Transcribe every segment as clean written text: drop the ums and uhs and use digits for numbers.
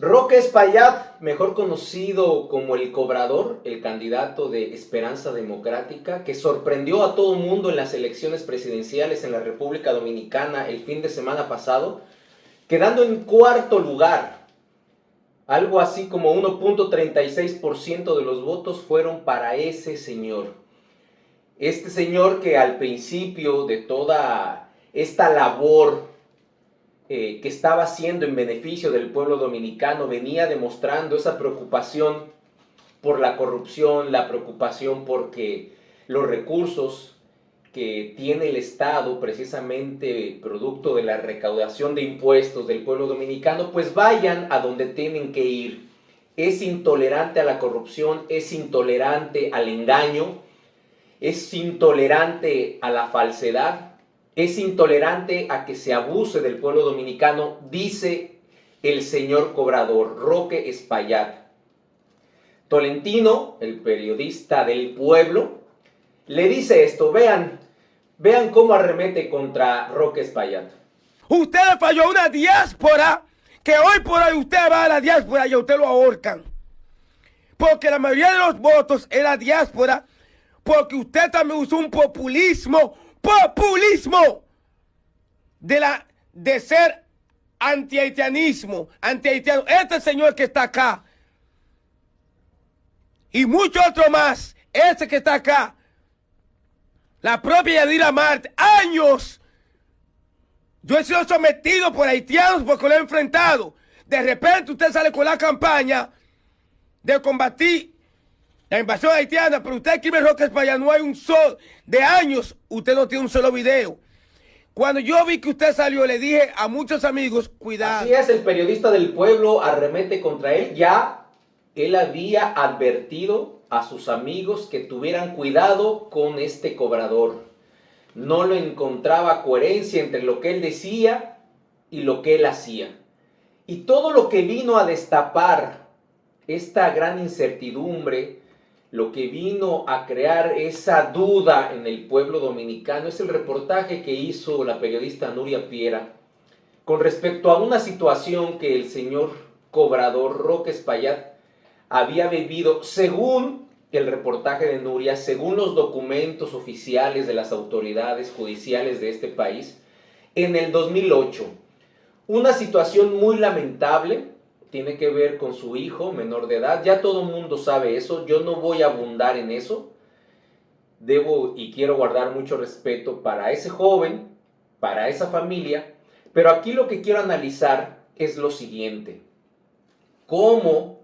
Roque Espaillat, mejor conocido como el Cobrador, el candidato de Esperanza Democrática, que sorprendió a todo mundo en las elecciones presidenciales en la República Dominicana el fin de semana pasado, quedando en cuarto lugar. Algo así como 1.36% de los votos fueron para ese señor. Este señor que al principio de toda esta labor que estaba haciendo en beneficio del pueblo dominicano venía demostrando esa preocupación por la corrupción, la preocupación porque los recursos que tiene el Estado, precisamente producto de la recaudación de impuestos del pueblo dominicano, pues vayan a donde tienen que ir. Es intolerante a la corrupción, es intolerante al engaño, es intolerante a la falsedad, es intolerante a que se abuse del pueblo dominicano, dice el señor Cobrador, Roque Espaillat. Tolentino, el periodista del pueblo, le dice esto. Vean cómo arremete contra Roque Espaillat. Usted le falló a una diáspora que hoy por hoy usted va a la diáspora y a usted lo ahorcan. Porque la mayoría de los votos es la diáspora, porque usted también usó un populismo de ser anti-haitiano. Este señor que está acá y muchos otros más, este que está acá, la propia Yadira Marte, años yo he sido sometido por haitianos porque lo he enfrentado. De repente usted sale con la campaña de combatir la invasión haitiana, pero usted aquí me Roque Espaillat, no hay un solo, de años, usted no tiene un solo video. Cuando yo vi que usted salió, le dije a muchos amigos, cuidado. Así es, el periodista del pueblo arremete contra él. Ya él había advertido a sus amigos que tuvieran cuidado con este cobrador. No lo encontraba coherencia entre lo que él decía y lo que él hacía. Y todo lo que vino a destapar esta gran incertidumbre, lo que vino a crear esa duda en el pueblo dominicano, es el reportaje que hizo la periodista Nuria Piera con respecto a una situación que el señor Cobrador Roque Espaillat había vivido, según el reportaje de Nuria, según los documentos oficiales de las autoridades judiciales de este país, en el 2008. Una situación muy lamentable, tiene que ver con su hijo menor de edad. Ya todo el mundo sabe eso, yo no voy a abundar en eso. Debo y quiero guardar mucho respeto para ese joven, para esa familia, pero aquí lo que quiero analizar es lo siguiente. Cómo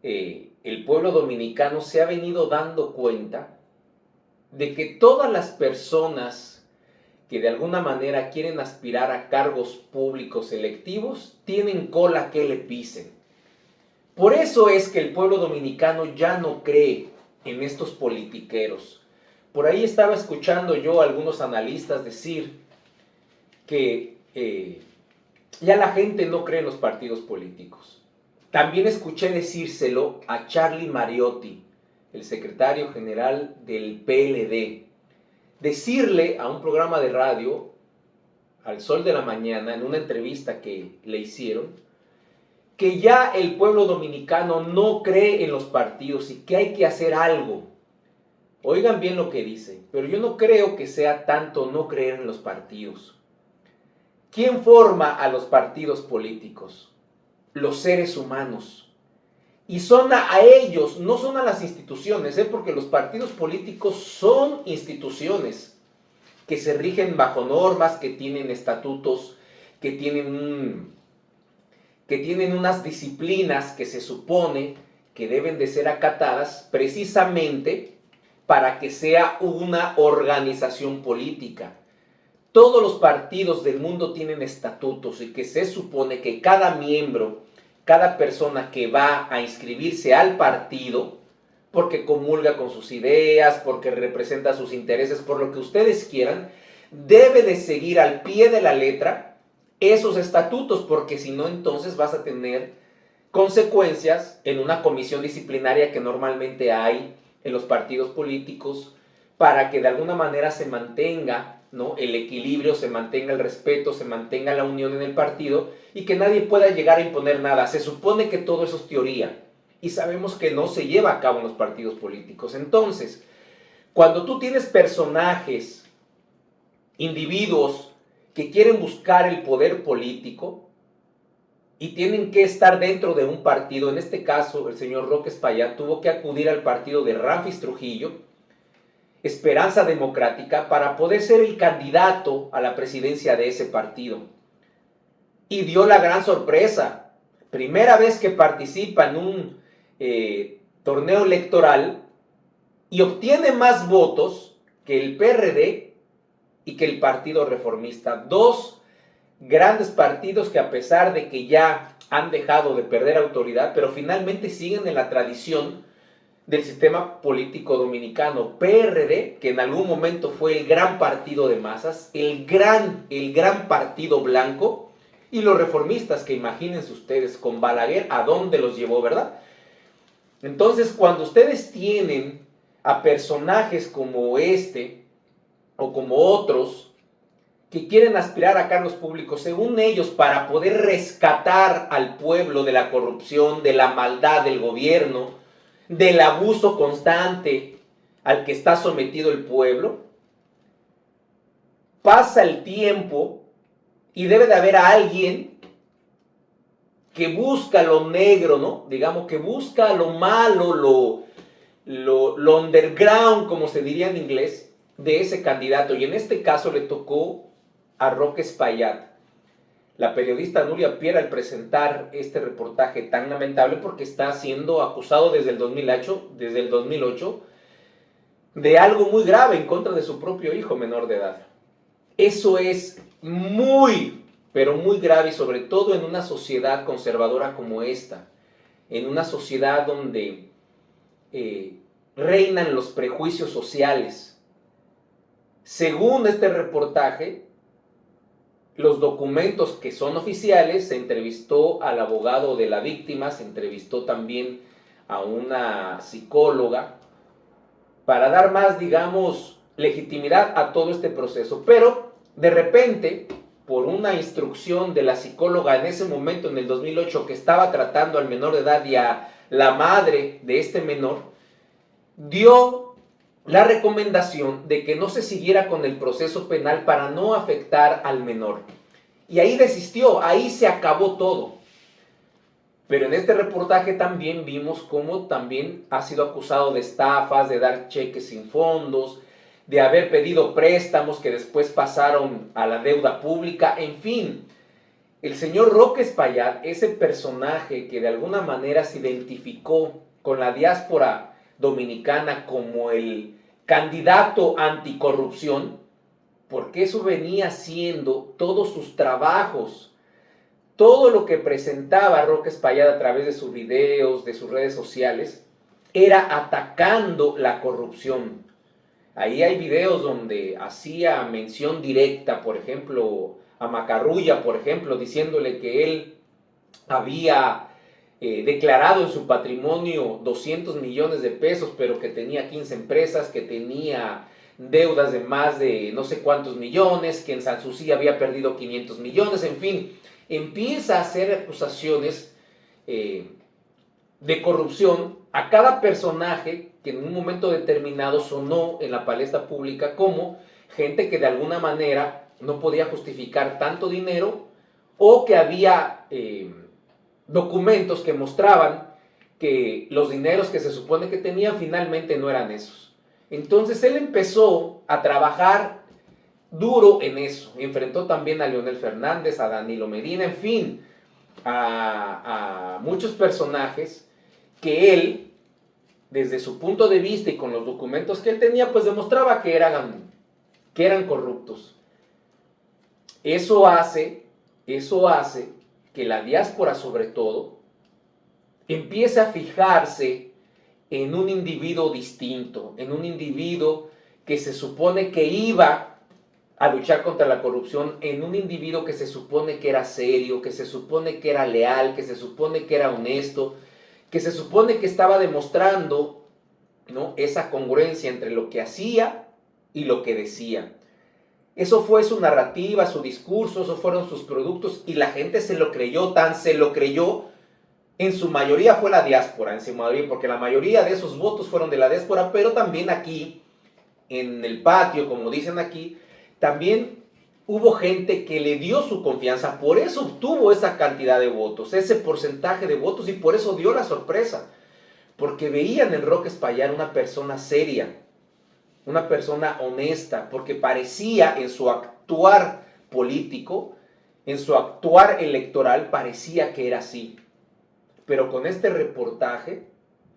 el pueblo dominicano se ha venido dando cuenta de que todas las personas que de alguna manera quieren aspirar a cargos públicos electivos tienen cola que le pisen. Por eso es que el pueblo dominicano ya no cree en estos politiqueros. Por ahí estaba escuchando yo a algunos analistas decir que ya la gente no cree en los partidos políticos. También escuché decírselo a Charlie Mariotti, el secretario general del PLD, decirle a un programa de radio, Al Sol de la Mañana, en una entrevista que le hicieron, que ya el pueblo dominicano no cree en los partidos y que hay que hacer algo. Oigan bien lo que dice, pero yo no creo que sea tanto no creer en los partidos. ¿Quién forma a los partidos políticos? Los seres humanos. Y son a ellos, no son a las instituciones, porque los partidos políticos son instituciones que se rigen bajo normas, que tienen estatutos, que tienen unas disciplinas que se supone que deben de ser acatadas precisamente para que sea una organización política. Todos los partidos del mundo tienen estatutos y que se supone que cada miembro, cada persona que va a inscribirse al partido, porque comulga con sus ideas, porque representa sus intereses, por lo que ustedes quieran, debe de seguir al pie de la letra esos estatutos, porque si no, entonces vas a tener consecuencias en una comisión disciplinaria que normalmente hay en los partidos políticos para que de alguna manera se mantenga ¿no?, el equilibrio, se mantenga el respeto, se mantenga la unión en el partido y que nadie pueda llegar a imponer nada. Se supone que todo eso es teoría y sabemos que no se lleva a cabo en los partidos políticos. Entonces, cuando tú tienes personajes, individuos que quieren buscar el poder político y tienen que estar dentro de un partido, en este caso el señor Roque Espaillat tuvo que acudir al partido de Ramfis Trujillo, Esperanza Democrática, para poder ser el candidato a la presidencia de ese partido. Y dio la gran sorpresa. Primera vez que participa en un torneo electoral y obtiene más votos que el PRD y que el Partido Reformista. Dos grandes partidos que, a pesar de que ya han dejado de perder autoridad, pero finalmente siguen en la tradición del sistema político dominicano. PRD, que en algún momento fue el gran partido de masas, el gran partido blanco, y los reformistas, que imagínense ustedes, con Balaguer, ¿a dónde los llevó, verdad? Entonces, cuando ustedes tienen a personajes como este, o como otros, que quieren aspirar a cargos públicos, según ellos, para poder rescatar al pueblo de la corrupción, de la maldad del gobierno, del abuso constante al que está sometido el pueblo, pasa el tiempo y debe de haber alguien que busca lo negro, ¿no? Digamos, que busca lo malo, lo underground, como se diría en inglés, de ese candidato. Y en este caso le tocó a Roque Espaillat. La periodista Nuria Piera, al presentar este reportaje tan lamentable, porque está siendo acusado desde el 2008 de algo muy grave en contra de su propio hijo menor de edad. Eso es muy, pero muy grave, y sobre todo en una sociedad conservadora como esta, en una sociedad donde reinan los prejuicios sociales. Según este reportaje, los documentos que son oficiales, se entrevistó al abogado de la víctima, se entrevistó también a una psicóloga, para dar más, digamos, legitimidad a todo este proceso. Pero, de repente, por una instrucción de la psicóloga en ese momento, en el 2008, que estaba tratando al menor de edad y a la madre de este menor, dio la recomendación de que no se siguiera con el proceso penal para no afectar al menor. Y ahí desistió, ahí se acabó todo. Pero en este reportaje también vimos cómo también ha sido acusado de estafas, de dar cheques sin fondos, de haber pedido préstamos que después pasaron a la deuda pública, en fin. El señor Roque Espaillat, ese personaje que de alguna manera se identificó con la diáspora dominicana como el candidato anticorrupción, porque eso venía siendo todos sus trabajos, todo lo que presentaba Roque Espaillat a través de sus videos, de sus redes sociales, era atacando la corrupción. Ahí hay videos donde hacía mención directa, por ejemplo, a Macarrulla, por ejemplo, diciéndole que él había declarado en su patrimonio 200 millones de pesos, pero que tenía 15 empresas, que tenía deudas de más de no sé cuántos millones, que en Sanssouci había perdido 500 millones, en fin, empieza a hacer acusaciones de corrupción a cada personaje que en un momento determinado sonó en la palestra pública como gente que de alguna manera no podía justificar tanto dinero, o que había documentos que mostraban que los dineros que se supone que tenían finalmente no eran esos. Entonces él empezó a trabajar duro en eso. Enfrentó también a Leonel Fernández, a Danilo Medina, en fin, a muchos personajes que él, desde su punto de vista y con los documentos que él tenía, pues demostraba que eran corruptos. Eso hace que la diáspora, sobre todo, empiece a fijarse en un individuo distinto, en un individuo que se supone que iba a luchar contra la corrupción, en un individuo que se supone que era serio, que se supone que era leal, que se supone que era honesto, que se supone que estaba demostrando, ¿no?, esa congruencia entre lo que hacía y lo que decía. Eso fue su narrativa, su discurso, esos fueron sus productos y la gente se lo creyó, tan se lo creyó. En su mayoría fue la diáspora, en su mayoría, porque la mayoría de esos votos fueron de la diáspora, pero también aquí, en el patio, como dicen aquí, también hubo gente que le dio su confianza, por eso obtuvo esa cantidad de votos, ese porcentaje de votos y por eso dio la sorpresa, porque veían en Roque Espaillat una persona seria, una persona honesta, porque parecía en su actuar político, en su actuar electoral, parecía que era así. Pero con este reportaje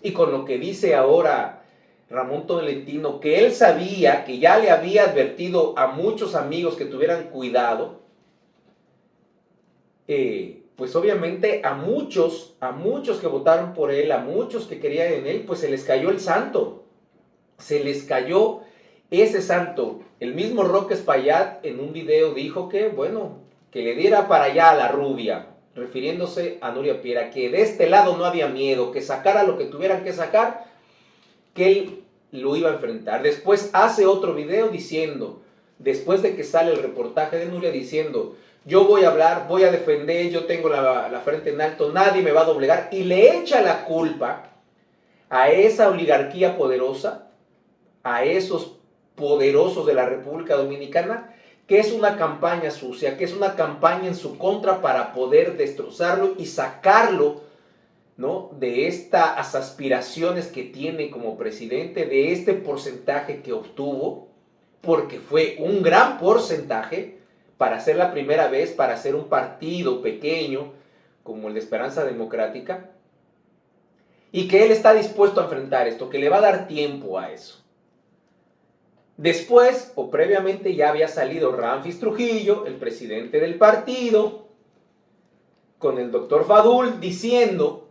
y con lo que dice ahora Ramón Tolentino, que él sabía, que ya le había advertido a muchos amigos que tuvieran cuidado, pues obviamente a muchos que votaron por él, a muchos que querían en él, pues se les cayó el santo. Se les cayó ese santo. El mismo Roque Espaillat en un video dijo que, bueno, que le diera para allá a la rubia, refiriéndose a Nuria Piera, que de este lado no había miedo, que sacara lo que tuvieran que sacar, que él lo iba a enfrentar. Después hace otro video diciendo, después de que sale el reportaje de Nuria, diciendo, yo voy a hablar, voy a defender, yo tengo la frente en alto, nadie me va a doblegar, y le echa la culpa a esa oligarquía poderosa, a esos poderosos de la República Dominicana, que es una campaña sucia, que es una campaña en su contra para poder destrozarlo y sacarlo, ¿no?, de estas aspiraciones que tiene como presidente, de este porcentaje que obtuvo, porque fue un gran porcentaje para ser la primera vez, para ser un partido pequeño como el de Esperanza Democrática, y que él está dispuesto a enfrentar esto, que le va a dar tiempo a eso. Después, o previamente, ya había salido Ramfis Trujillo, el presidente del partido, con el doctor Fadul, diciendo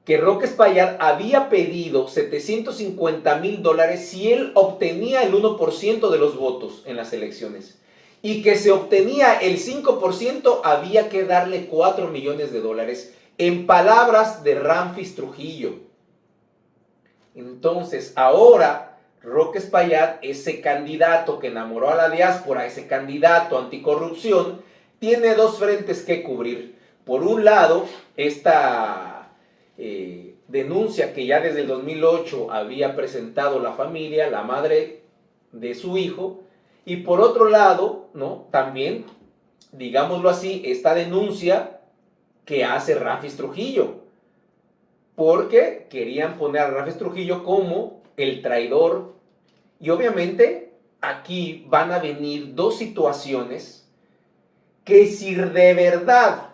que Roque Espaillat había pedido $750,000 si él obtenía el 1% de los votos en las elecciones. Y que si obtenía el 5%, había que darle $4 millones, en palabras de Ramfis Trujillo. Entonces, ahora Roque Espaillat, ese candidato que enamoró a la diáspora, ese candidato anticorrupción, tiene dos frentes que cubrir. Por un lado, esta denuncia que ya desde el 2008 había presentado la familia, la madre de su hijo, y por otro lado, ¿no?, también, digámoslo así, esta denuncia que hace Ramfis Trujillo, porque querían poner a Ramfis Trujillo como el traidor. Y obviamente aquí van a venir dos situaciones que, si de verdad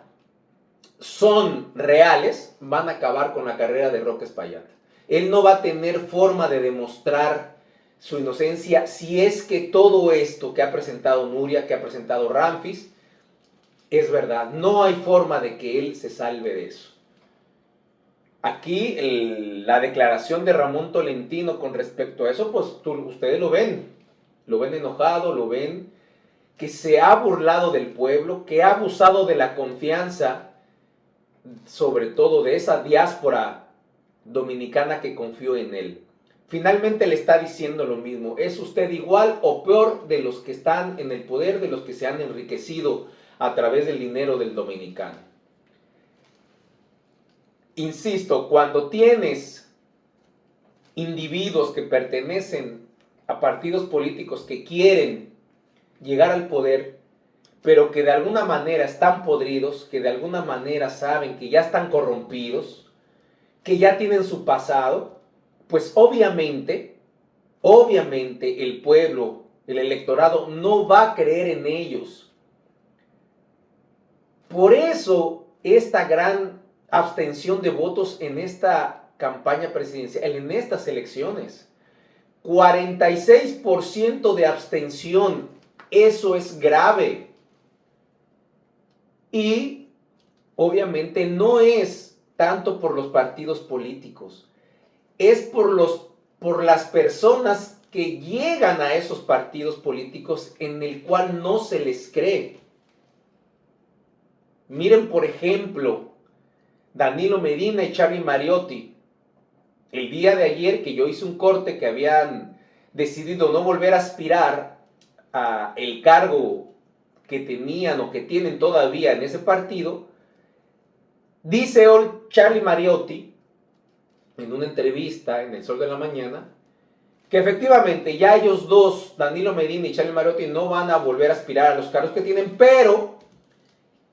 son reales, van a acabar con la carrera de Roque Espaillat. Él no va a tener forma de demostrar su inocencia si es que todo esto que ha presentado Nuria, que ha presentado Ramfis, es verdad. No hay forma de que él se salve de eso. Aquí la declaración de Ramón Tolentino con respecto a eso, pues ustedes lo ven enojado, lo ven que se ha burlado del pueblo, que ha abusado de la confianza, sobre todo de esa diáspora dominicana que confió en él. Finalmente le está diciendo lo mismo, es usted igual o peor de los que están en el poder, de los que se han enriquecido a través del dinero del dominicano. Insisto, cuando tienes individuos que pertenecen a partidos políticos que quieren llegar al poder, pero que de alguna manera están podridos, que de alguna manera saben que ya están corrompidos, que ya tienen su pasado, pues obviamente el pueblo, el electorado no va a creer en ellos. Por eso esta gran abstención de votos en esta campaña presidencial, en estas elecciones. 46% de abstención, eso es grave. Y obviamente no es tanto por los partidos políticos, es por las personas que llegan a esos partidos políticos en el cual no se les cree. Miren, por ejemplo, Danilo Medina y Charly Mariotti. El día de ayer que yo hice un corte que habían decidido no volver a aspirar a el cargo que tenían o que tienen todavía en ese partido, dice hoy Charlie Mariotti, en una entrevista en El Sol de la Mañana, que efectivamente ya ellos dos, Danilo Medina y Charlie Mariotti, no van a volver a aspirar a los cargos que tienen, pero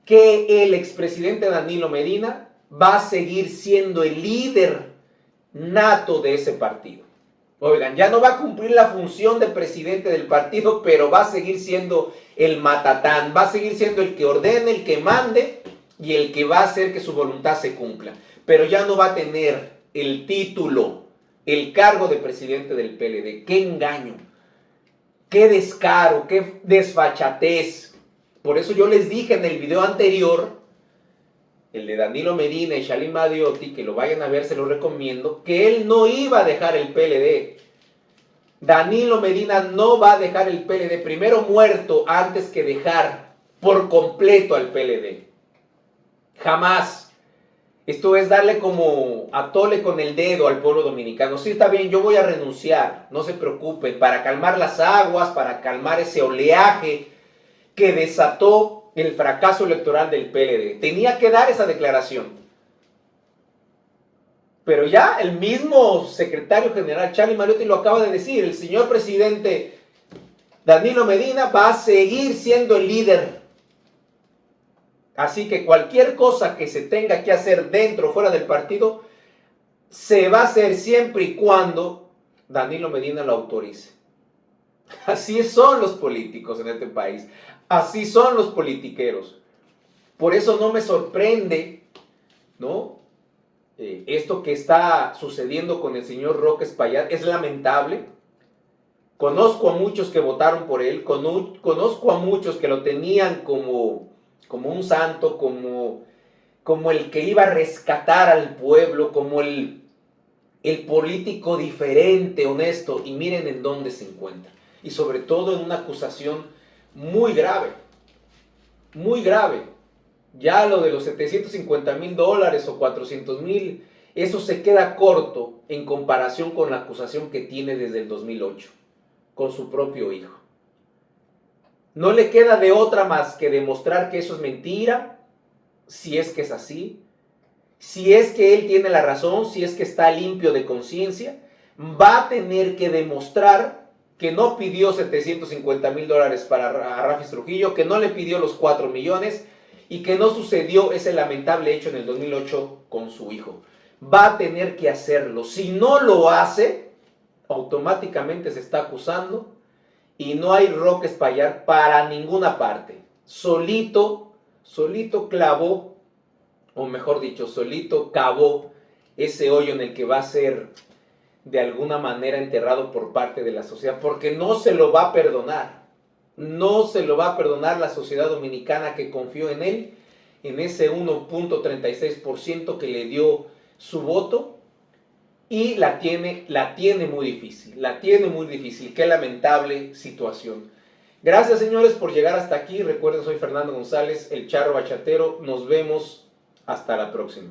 que el expresidente Danilo Medina va a seguir siendo el líder nato de ese partido. Oigan, ya no va a cumplir la función de presidente del partido, pero va a seguir siendo el matatán, va a seguir siendo el que ordene, el que mande y el que va a hacer que su voluntad se cumpla. Pero ya no va a tener el título, el cargo de presidente del PLD. ¡Qué engaño! ¡Qué descaro! ¡Qué desfachatez! Por eso yo les dije en el video anterior, el de Danilo Medina y Charlie Mariotti, que lo vayan a ver, se lo recomiendo, que él no iba a dejar el PLD. Danilo Medina no va a dejar el PLD, primero muerto antes que dejar por completo al PLD. Jamás. Esto es darle como atole con el dedo al pueblo dominicano. Sí, está bien, yo voy a renunciar, no se preocupen, para calmar las aguas, para calmar ese oleaje que desató el fracaso electoral del PLD. Tenía que dar esa declaración. Pero ya el mismo secretario general Charlie Mariotti lo acaba de decir. El señor presidente Danilo Medina va a seguir siendo el líder. Así que cualquier cosa que se tenga que hacer dentro o fuera del partido, se va a hacer siempre y cuando Danilo Medina lo autorice. Así son los políticos en este país. Así son los politiqueros. Por eso no me sorprende, ¿no? Esto que está sucediendo con el señor Roque Espaillat es lamentable. Conozco a muchos que votaron por él, conozco a muchos que lo tenían como un santo, como el que iba a rescatar al pueblo, como el político diferente, honesto, y miren en dónde se encuentra. Y sobre todo en una acusación muy grave, muy grave. Ya lo de los $750,000 o 400,000, eso se queda corto en comparación con la acusación que tiene desde el 2008, con su propio hijo. No le queda de otra más que demostrar que eso es mentira, si es que es así, si es que él tiene la razón, si es que está limpio de conciencia, va a tener que demostrar que no pidió $750,000 para Rafis Trujillo, que no le pidió los 4 millones y que no sucedió ese lamentable hecho en el 2008 con su hijo. Va a tener que hacerlo. Si no lo hace, automáticamente se está acusando y no hay Roque Espaillat para ninguna parte. Solito clavó, o mejor dicho, solito cavó ese hoyo en el que va a ser de alguna manera enterrado por parte de la sociedad, porque no se lo va a perdonar. No se lo va a perdonar la sociedad dominicana que confió en él, en ese 1.36% que le dio su voto, y la tiene muy difícil. Qué lamentable situación. Gracias, señores, por llegar hasta aquí. Recuerden, soy Fernando González, el Charro Bachatero. Nos vemos hasta la próxima.